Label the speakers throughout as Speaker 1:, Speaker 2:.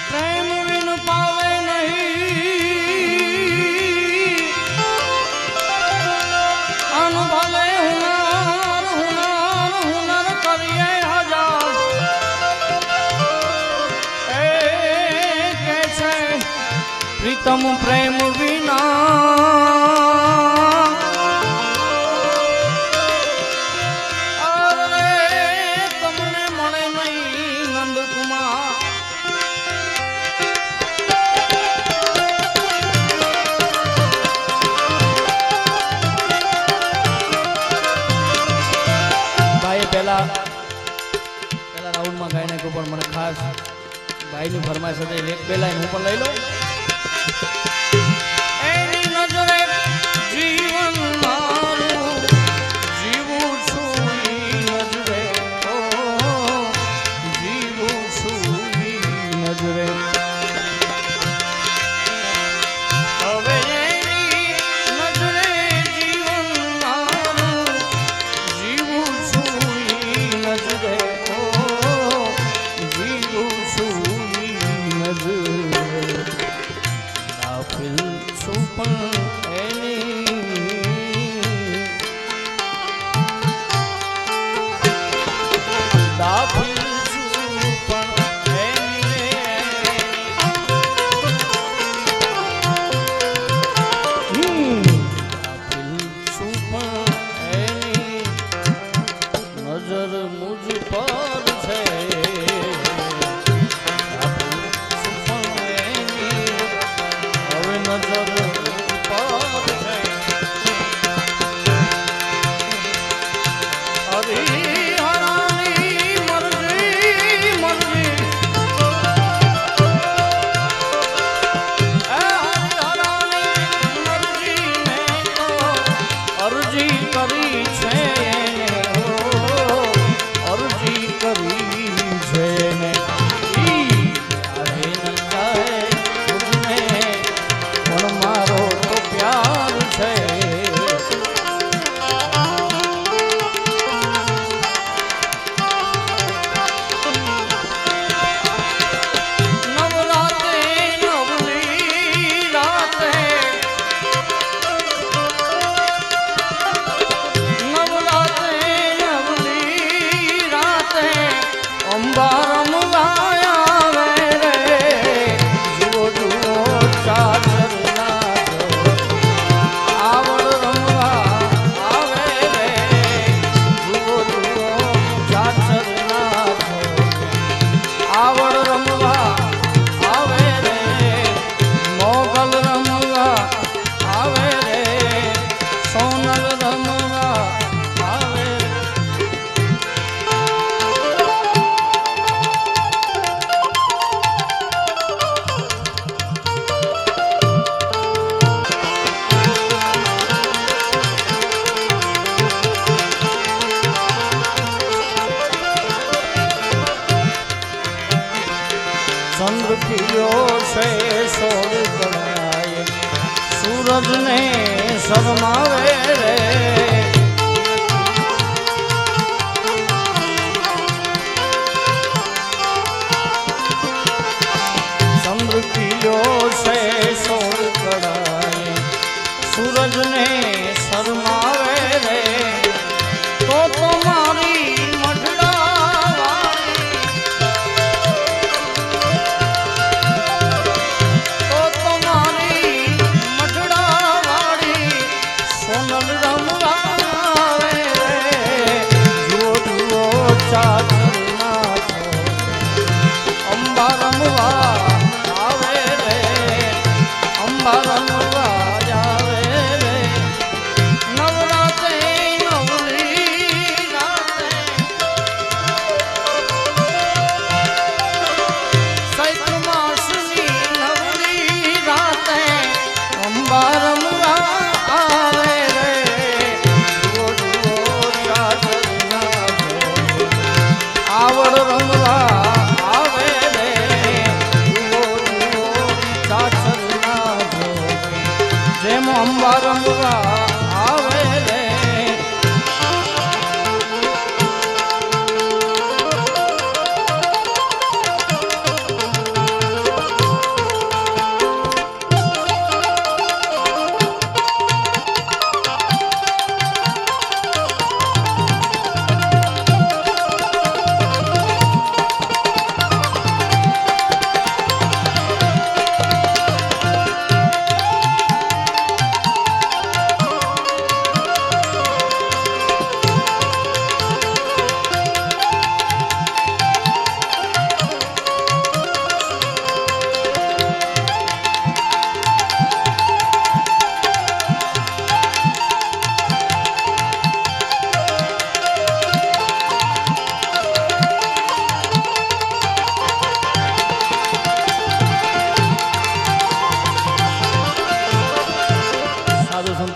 Speaker 1: પ્રેમ win પાવે નહીં અનુભવે હુનર હુનર હુનર કરીએ હજાર એ કે છે પ્રીતમ પ્રેમ વિના પેલા રાઉન્ડમાં ગાઈ નાખ્યું પણ મને ખાસ ભાઈની ફરમાઈશ હતી એક બે લાઈન હું પણ લઈ લઉં. એની નજરે જીવન મારું જીવું છું ઈ નજરે ઓ જીવું છું ઈ નજરે હવે એની નજરે જીવન મારું જીવું છું ઈ નજરે ઓ જીવું છું ઈ નજરે ગાફિલ છું પણ એની ગાફિલ છું પણ એની ગાફિલ છું પણ એની નજર મુझ પર છે હવે નજર પર છે હરિહરાની મરજી મરજી હરિહરાની મરજી મેં તો અરજી કરી છે અરજી કરી છે ને પણ મારો તો પ્યાર છે નવરાતે નવલી રાતે નવરાતે નવલી રાતે અંબા રમવા આવે રે જુઓ જુઓ ચાદર આવડ રમવા આવે રે જુઓ જુઓ ચાદર આવડ રમવા આવે રે મોગલ રમવા આવે રે સોનલ રમવા આવે ચંદ્ર પીળો છે સોળ ગણાય સૂરજ ને શરમાવે રે ચંદ્ર પીળો છે સોળ ગણાય સૂરજ ને શરમાવે રે તો મારી અંબા રમવા આવે રે અંબા રમવા આવે રે નવરાતે નવલી રાતે ચૈત્ર માસની નવલી રાતે અંબા રમવા આવે રે જુઓ જુઓ ચાદરના આવડ રમવા આવે રે જુઓ જુઓ ચાચરના જેમ અંબા રમવા આવે રે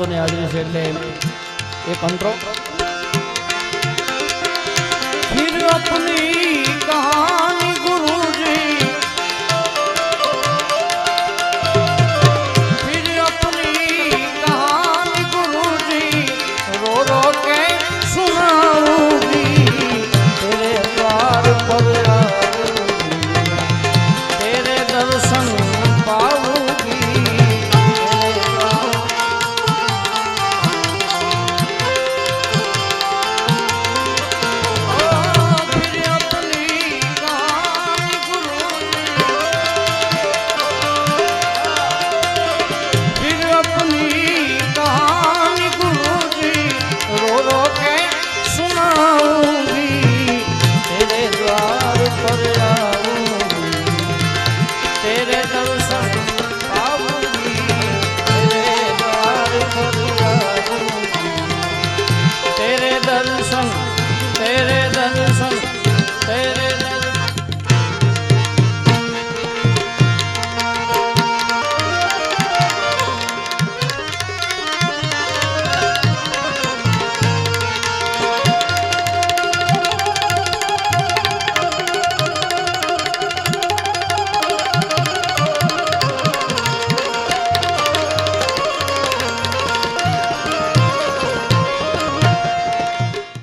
Speaker 1: સંતોની હાજરી છે એટલે એક અંતરો फिर अपनी